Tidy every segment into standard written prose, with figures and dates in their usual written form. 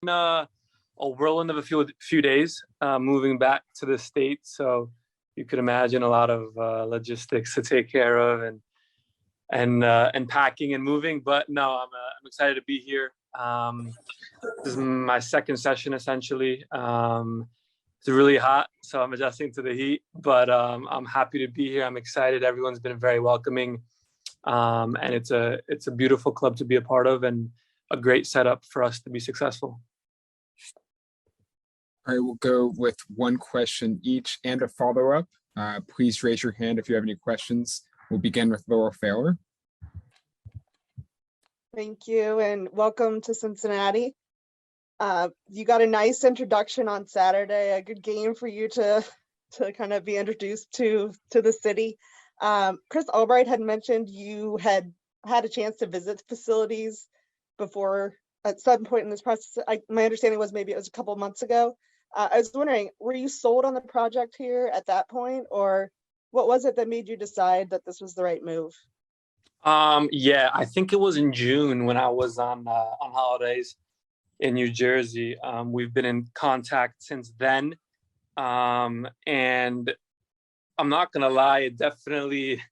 A whirlwind of a few days, moving back to the States. So you could imagine a lot of logistics to take care of and packing and moving. But no, I'm excited to be here. This is my second session essentially. It's really hot, so I'm adjusting to the heat. But I'm happy to be here. I'm excited. Everyone's been very welcoming, and it's a beautiful club to be a part of, and a great setup for us to be successful. All right, we'll go with one question each and a follow-up. Please raise your hand if you have any questions. We'll begin with Laurel Fowler. Thank you, and welcome to Cincinnati. You got a nice introduction on Saturday, a good game for you to kind of be introduced to the city. Chris Albright had mentioned you had a chance to visit the facilities before at some point in this process. My understanding was maybe it was a couple of months ago. I was wondering, were you sold on the project here at that point, or what was it that made you decide that this was the right move? Yeah, I think it was in June when I was on holidays in New Jersey. We've been in contact since then, and I'm not gonna lie, it definitely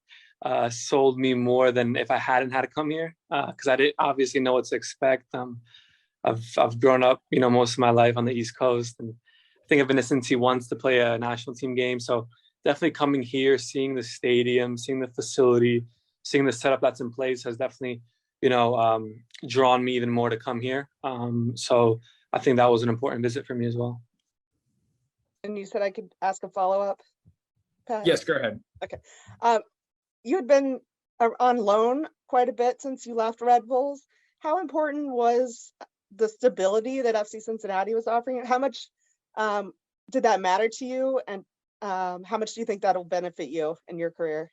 sold me more than if I hadn't had to come here, because I didn't obviously know what to expect. I've grown up, most of my life on the East Coast, and I think I've been to Cincy once to play a national team game. So definitely coming here, seeing the stadium, seeing the facility, seeing the setup that's in place has definitely, drawn me even more to come here. So I think that was an important visit for me as well. And you said I could ask a follow-up, Pat? Yes, go ahead. Okay. You had been on loan quite a bit since you left Red Bulls. How important was the stability that FC Cincinnati was offering? How much did that matter to you? And how much do you think that'll benefit you in your career?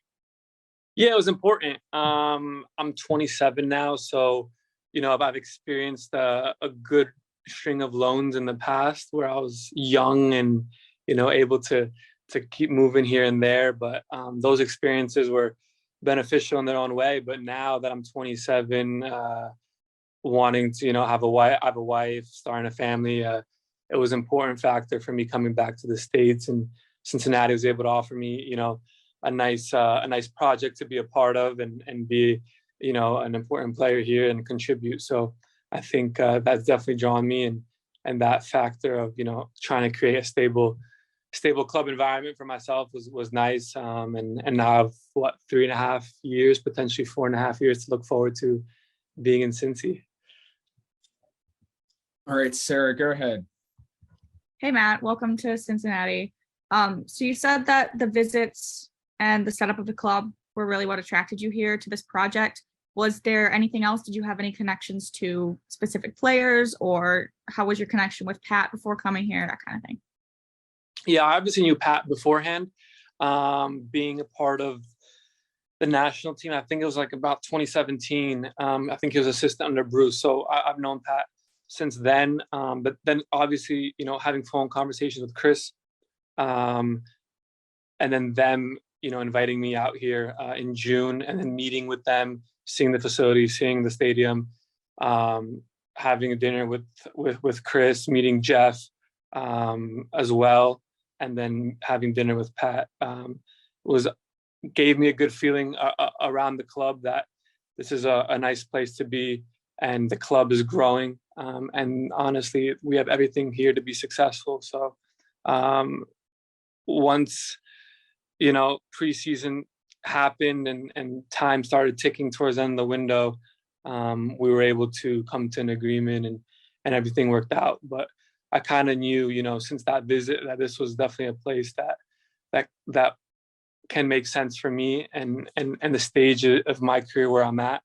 Yeah, it was important. I'm 27 now, so I've experienced a good string of loans in the past where I was young and able to keep moving here and there. But those experiences were beneficial in their own way. But now that I'm 27, wanting to have a wife, starting a family, it was an important factor for me coming back to the States, and Cincinnati was able to offer me a nice project to be a part of and be an important player here and contribute. So I think that's definitely drawn me, and that factor of trying to create a stable club environment for myself was nice. And now I have 3.5 years, potentially 4.5 years to look forward to being in Cincy. All right, Sarah, go ahead. Hey, Matt, welcome to Cincinnati. So you said that the visits and the setup of the club were really what attracted you here to this project. Was there anything else? Did you have any connections to specific players, or how was your connection with Pat before coming here, that kind of thing? Yeah, I obviously knew Pat beforehand, being a part of the national team. I think it was like about 2017. I think he was assistant under Bruce. So I've known Pat since then. But then obviously, having phone conversations with Chris, and then them, inviting me out here in June, and then meeting with them, seeing the facility, seeing the stadium, having a dinner with Chris, meeting Jeff as well, and then having dinner with Pat gave me a good feeling around the club that this is a nice place to be, and the club is growing. And honestly, we have everything here to be successful. So once preseason happened and time started ticking towards the end of the window, we were able to come to an agreement, and everything worked out. But I kind of knew, since that visit, that this was definitely a place that can make sense for me and the stage of my career where I'm at.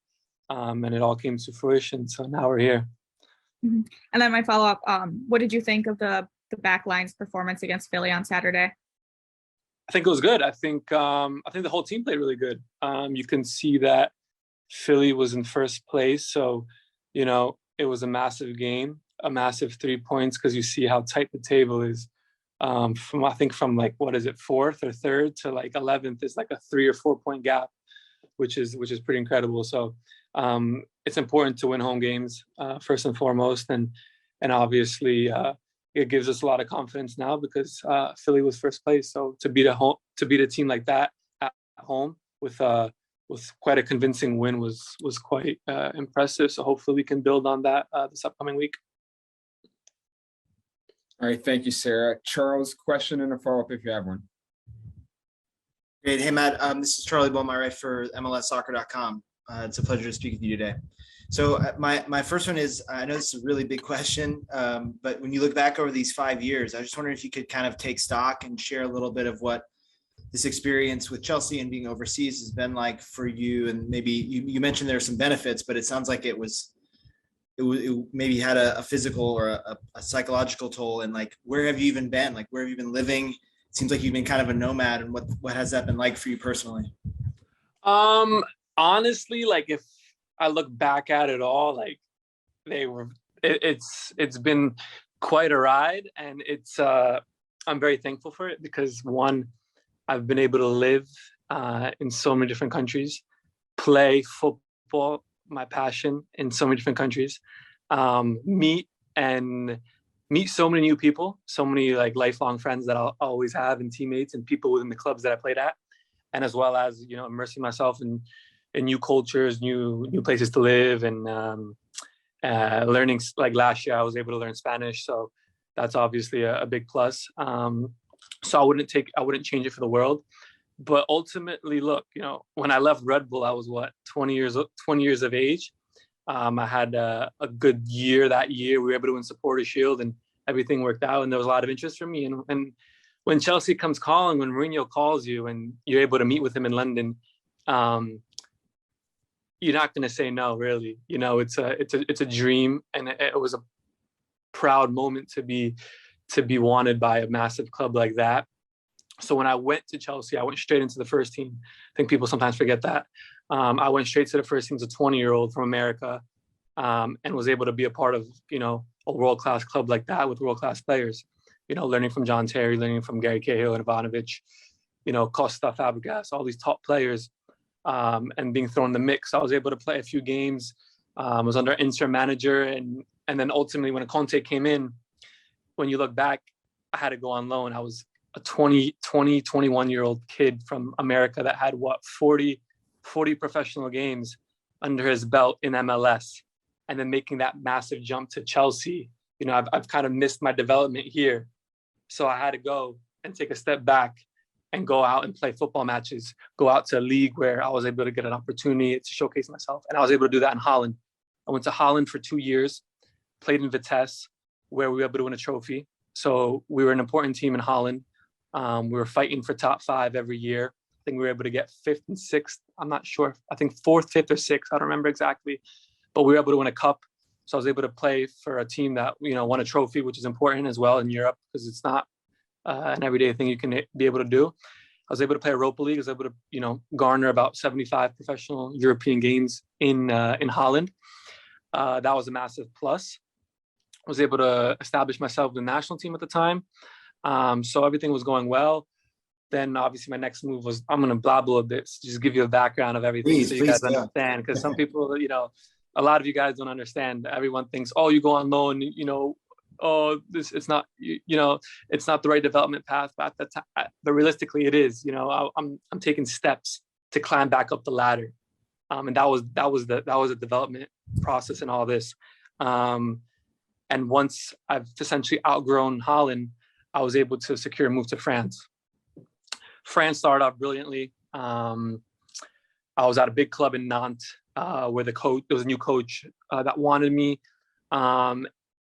And it all came to fruition. So now we're here. Mm-hmm. And then my follow-up, what did you think of the backline's performance against Philly on Saturday? I think it was good. I think the whole team played really good. You can see that Philly was in first place. So, it was a massive game, a massive 3 points, because you see how tight the table is. From like, what is it, 4th or 3rd to like 11th is like a 3 or 4 point gap, which is pretty incredible. So it's important to win home games first and foremost, and and obviously it gives us a lot of confidence now because Philly was first place. So to beat a team like that at home with quite a convincing win was quite impressive. So hopefully we can build on that this upcoming week. All right, thank you, Sarah. Charles, question and a follow-up if you have one. Great. Hey, Matt, this is Charlie Bowman. I write for MLSsoccer.com. It's a pleasure to speak with you today. So my first one is, I know this is a really big question, but when you look back over these 5 years, I just wondering if you could kind of take stock and share a little bit of what this experience with Chelsea and being overseas has been like for you. And maybe you mentioned there are some benefits, but it sounds like it maybe had a physical or a psychological toll. And like, where have you even been? Like, where have you been living? It seems like you've been kind of a nomad. And what has that been like for you personally? Honestly, like if I look back at it all, like it's been quite a ride, and I'm very thankful for it because one, I've been able to live in so many different countries, play football, my passion, in so many different countries, meet so many new people, so many like lifelong friends that I'll always have, and teammates and people within the clubs that I played at, and as well as, you know, immersing myself in new cultures, new places to live, and learning. Like last year I was able to learn Spanish, so that's obviously a big plus. So I wouldn't change it for the world. But ultimately, look, you know, when I left Red Bull, I was 20 years of age. I had a good year that year. We were able to win Supporter Shield, and everything worked out, and there was a lot of interest from me. And when Chelsea comes calling, when Mourinho calls you and you're able to meet with him in London, you're not going to say no, really. You know, it's a dream, and it was a proud moment to be wanted by a massive club like that. So when I went to Chelsea, I went straight into the first team. I think people sometimes forget that. I went straight to the first team as a 20-year-old from America, and was able to be a part of, you know, a world-class club like that with world-class players. You know, learning from John Terry, learning from Gary Cahill and Ivanovic, you know, Costa, Fabregas, all these top players, and being thrown in the mix. I was able to play a few games. Was under interim manager, and then ultimately when Conte came in, when you look back, I had to go on loan. I was a 21-year-old kid from America that had 40 professional games under his belt in MLS, and then making that massive jump to Chelsea. You know, I've kind of missed my development here. So I had to go and take a step back and go out and play football matches, go out to a league where I was able to get an opportunity to showcase myself. And I was able to do that in Holland. I went to Holland for 2 years, played in Vitesse, where we were able to win a trophy. So we were an important team in Holland. We were fighting for top 5 every year. I think we were able to get 5th and 6th. I'm not sure. I think 4th, 5th, or 6th. I don't remember exactly. But we were able to win a cup. So I was able to play for a team that, you know, won a trophy, which is important as well in Europe because it's not an everyday thing you can be able to do. I was able to play Europa League. I was able to, you know, garner about 75 professional European games in Holland. That was a massive plus. I was able to establish myself with the national team at the time. So everything was going well. Then obviously my next move was, I'm going to blabble a bit, just give you a background of everything so you guys understand. Because some people, you know, a lot of you guys don't understand. Everyone thinks, oh, you go on loan, you know, oh, it's not, you know, it's not the right development path. But but realistically, it is. You know, I'm taking steps to climb back up the ladder, and that was the development process in all this. And once I've essentially outgrown Holland, I was able to secure a move to France. France started off brilliantly. I was at a big club in Nantes, where there was a new coach that wanted me.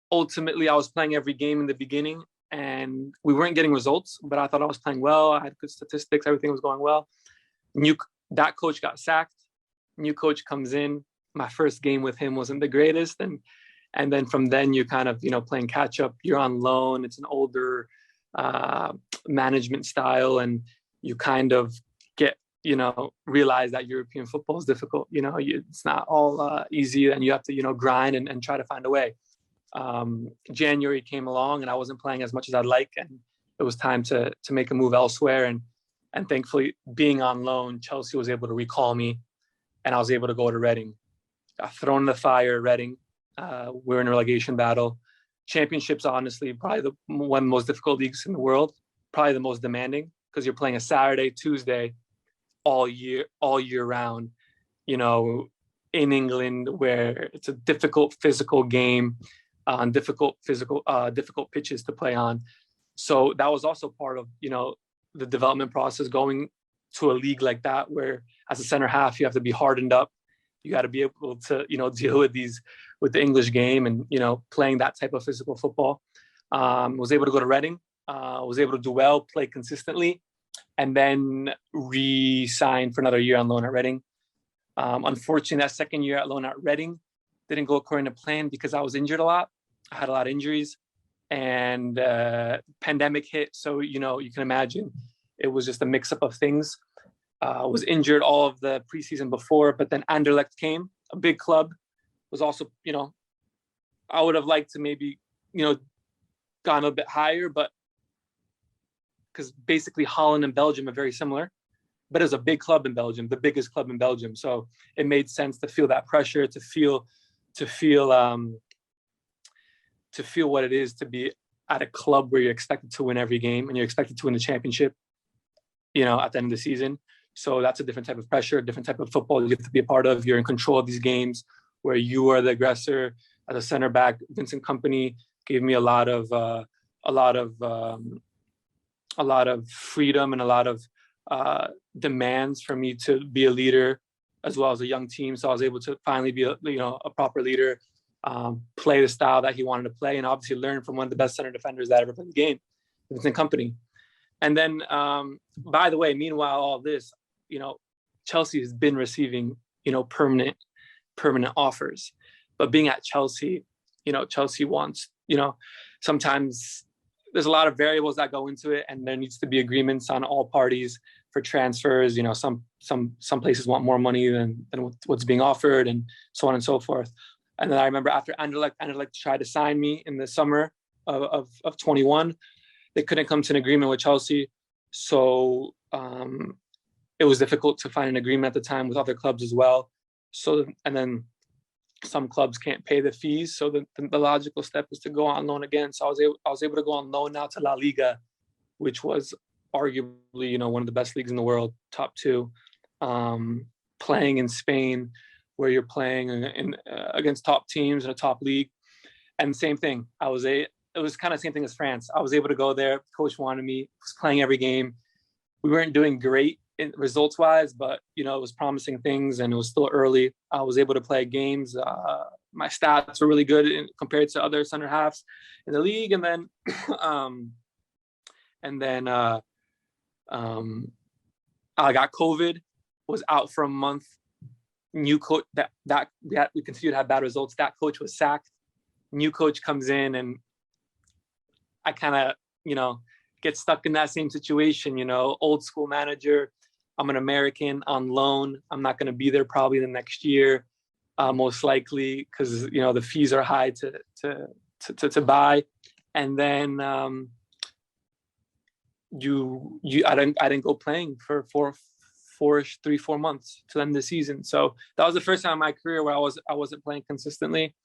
Ultimately, I was playing every game in the beginning, and we weren't getting results, but I thought I was playing well. I had good statistics. Everything was going well. That coach got sacked. New coach comes in. My first game with him wasn't the greatest, and then from then you're kind of, you know, playing catch up. You're on loan. It's an older management style, and you kind of get, you know, realize that European football is difficult. You know, it's not all easy, and you have to, you know, grind and try to find a way. January came along, and I wasn't playing as much as I'd like, and it was time to make a move elsewhere. And thankfully, being on loan, Chelsea was able to recall me, and I was able to go to Reading. Got thrown in the fire at Reading. We're in a relegation battle. Championships, honestly, probably one of the most difficult leagues in the world, probably the most demanding, because you're playing a Saturday, Tuesday, all year round, in England, where it's a difficult physical game, on difficult pitches to play on. So that was also part of, the development process, going to a league like that, where as a center half, you have to be hardened up. You got to be able to, deal with the English game and, playing that type of physical football. Was able to go to Reading, was able to do well, play consistently, and then re-signed for another year on loan at Reading. Unfortunately, that second year at loan at Reading didn't go according to plan because I was injured a lot. I had a lot of injuries, and pandemic hit. So, you can imagine it was just a mix up of things. Was injured all of the preseason before, but then Anderlecht came, a big club. Was also, I would have liked to maybe, gone a bit higher, but because basically Holland and Belgium are very similar, but it was a big club in Belgium, the biggest club in Belgium. So it made sense to feel that pressure, to feel what it is to be at a club where you're expected to win every game and you're expected to win the championship, at the end of the season. So that's a different type of pressure, a different type of football you have to be a part of. You're in control of these games where you are the aggressor. As a center back, Vincent Kompany gave me a lot of freedom and a lot of demands for me to be a leader, as well as a young team. So I was able to finally be a proper leader, play the style that he wanted to play, and obviously learn from one of the best center defenders that ever played the game, Vincent Kompany. And then, by the way, meanwhile, all this, Chelsea has been receiving, permanent offers. But being at Chelsea, Chelsea wants, sometimes there's a lot of variables that go into it, and there needs to be agreements on all parties for transfers. Some places want more money than what's being offered, and so on and so forth. And then I remember after Anderlecht tried to sign me in the summer of 21, they couldn't come to an agreement with Chelsea. So it was difficult to find an agreement at the time with other clubs as well. So, and then some clubs can't pay the fees. So the logical step is to go on loan again. So I was able to go on loan now to La Liga, which was arguably, one of the best leagues in the world, top two, playing in Spain, where you're playing against top teams in a top league. And same thing, it was kind of the same thing as France. I was able to go there. Coach wanted me, was playing every game. We weren't doing great results wise, but it was promising things, and it was still early. I was able to play games. My stats were really good compared to other center halves in the league. And then, I got COVID, was out for a month. New coach that we continued to have bad results. That coach was sacked. New coach comes in, and I kind of, get stuck in that same situation, old school manager. I'm an American on loan. I'm not going to be there probably the next year, most likely, because, the fees are high to buy. And then I didn't go playing for 4 months to end the season. So that was the first time in my career where I wasn't playing consistently,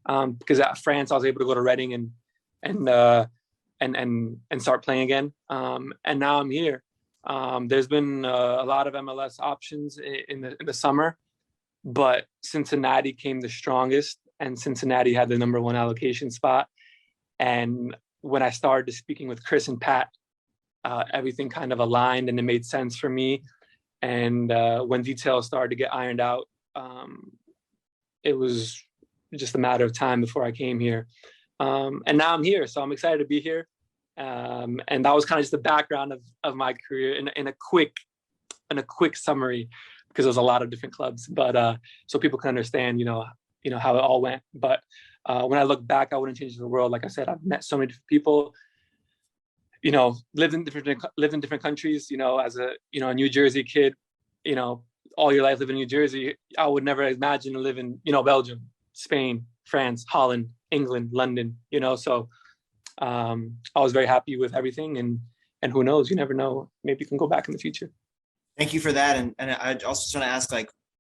because at France I was able to go to Reading and start playing again. And now I'm here. There's been a lot of MLS options in the summer, but Cincinnati came the strongest, and Cincinnati had the number one allocation spot. And when I started speaking with Chris and Pat, everything kind of aligned, and it made sense for me. And when details started to get ironed out, it was just a matter of time before I came here. And now I'm here, so I'm excited to be here. And that was kind of just the background of my career in a quick summary, because there's a lot of different clubs, but so people can understand, how it all went. But when I look back, I wouldn't change the world. Like I said, I've met so many different people, lived in different countries, as a, a New Jersey kid, all your life living in New Jersey. I would never imagine to live in, Belgium, Spain, France, Holland, England, London, so I was very happy with everything, and who knows, you never know, maybe you can go back in the future. Thank you for that. And I also just want to ask,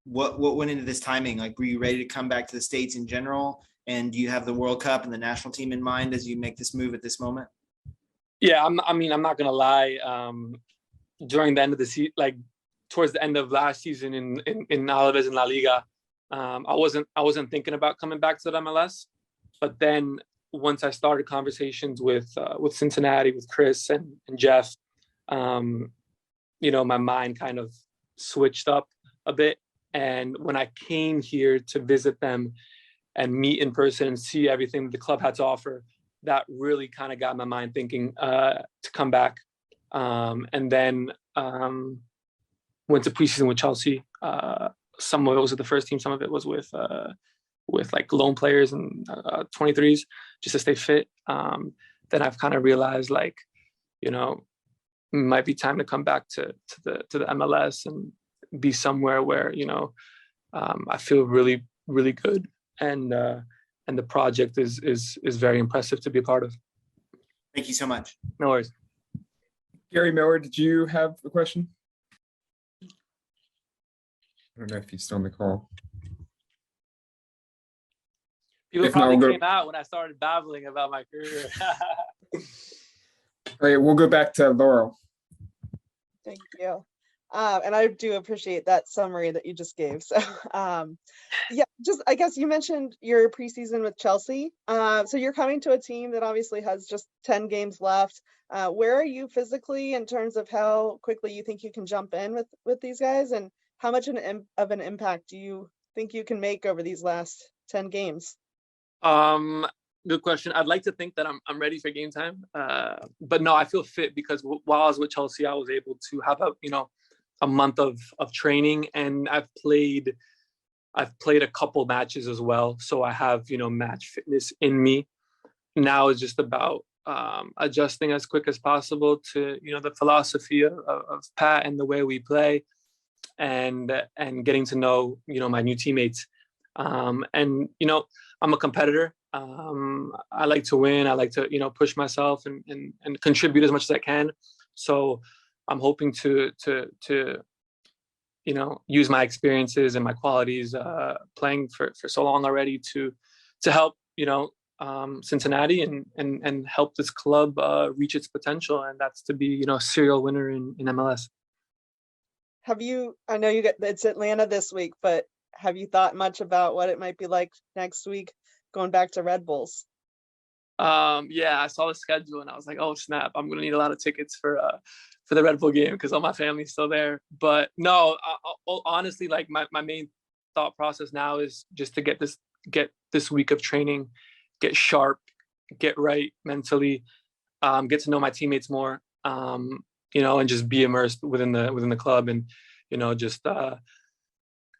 what went into this timing? Like, were you ready to come back to the States in general? And do you have the World Cup and the national team in mind as you make this move at this moment? Yeah, I'm not gonna lie. During the end of the season, like towards the end of last season in Alaves and La Liga, I wasn't thinking about coming back to the MLS. But then once I started conversations with Cincinnati, with Chris and Jeff, my mind kind of switched up a bit. And when I came here to visit them and meet in person and see everything that the club had to offer, that really kind of got my mind thinking to come back. And then went to preseason with Chelsea. Some of it was with the first team, some of it was with like loan players and 23s just to stay fit. Then I've kind of realized like, it might be time to come back to the MLS and be somewhere where, I feel really, really good. And the project is very impressive to be a part of. Thank you so much. No worries. Gary Miller, did you have a question? I don't know if he's still on the call. People probably came out when I started babbling about my career. All right, we'll go back to Laurel. Thank you. And I do appreciate that summary that you just gave. So, I guess you mentioned your preseason with Chelsea. So you're coming to a team that obviously has just 10 games left. Where are you physically in terms of how quickly you think you can jump in with these guys? And how much of an impact do you think you can make over these last 10 games? Good question. I'd like to think that I'm ready for game time. But no, I feel fit because while I was with Chelsea, I was able to have a month of training, and I've played a couple matches as well. So I have, match fitness in me. Now it's just about adjusting as quick as possible to, the philosophy of Pat and the way we play, and getting to know, my new teammates. And, I'm a competitor. I like to win. I like to, push myself and contribute as much as I can. So I'm hoping to use my experiences and my qualities playing for so long already to help, Cincinnati and help this club reach its potential. And that's to be, a serial winner in MLS. I know it's Atlanta this week, but have you thought much about what it might be like next week going back to Red Bulls? Yeah, I saw the schedule and I was like, oh snap, I'm gonna need a lot of tickets for the Red Bull game because all my family's still there. But no, honestly, like my main thought process now is just to get this week of training, get sharp, get right mentally, get to know my teammates more, and just be immersed within the club, and just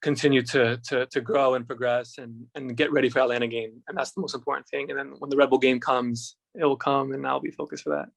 continue to grow and progress and get ready for Atlanta game. And that's the most important thing. And then when the Red Bull game comes, it will come and I'll be focused for that.